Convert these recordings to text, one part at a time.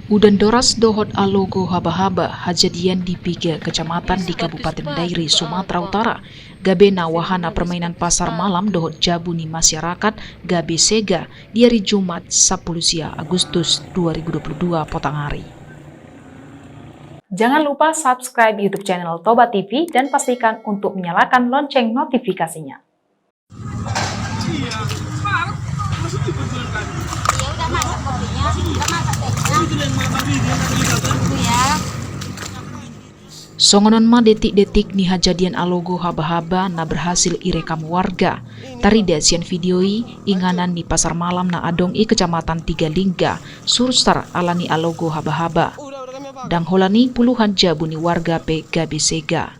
Udan doras dohot alogo haba-haba hajadian di 3 kecamatan di Kabupaten Dairi, Sumatera Utara. Gabena wahana permainan pasar malam dohot jabuni masyarakat Gabe Sega di hari Jumat 10 Agustus 2022 potang hari. Jangan lupa subscribe YouTube channel Toba TV dan pastikan untuk menyalakan lonceng notifikasinya. Songonon ma detik-detik ni hajadian alogo haba-haba na berhasil irekam warga. Tari dasian videoi inganan ni pasar malam na adong i kecamatan Tiga Lingga, Surstar alani alogo haba-haba. Dang holani puluhan jabuni warga pe Gabe Sega.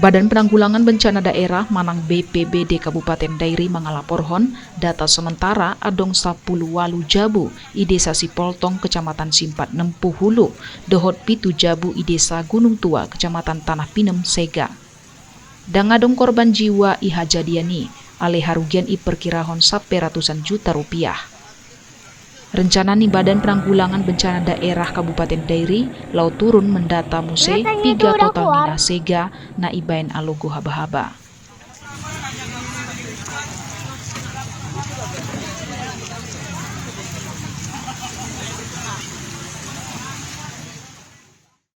Badan Penanggulangan Bencana Daerah Manang BPBD Kabupaten Dairi mengalaporkan data sementara adong 10 walu jabu i desa Sipoltong Kecamatan Simpat Nempuh Hulu, dohot 7 jabu i desa Gunung Tua Kecamatan Tanah Pinem Sega. Dan adong korban jiwa i hajadiani, ale harugian i perkirahon sampai ratusan juta rupiah. Rencana ni Badan Penanggulangan Bencana Daerah Kabupaten Dairi lau turun mendata muse 3 total mina Sega na ibain alogo haba-haba.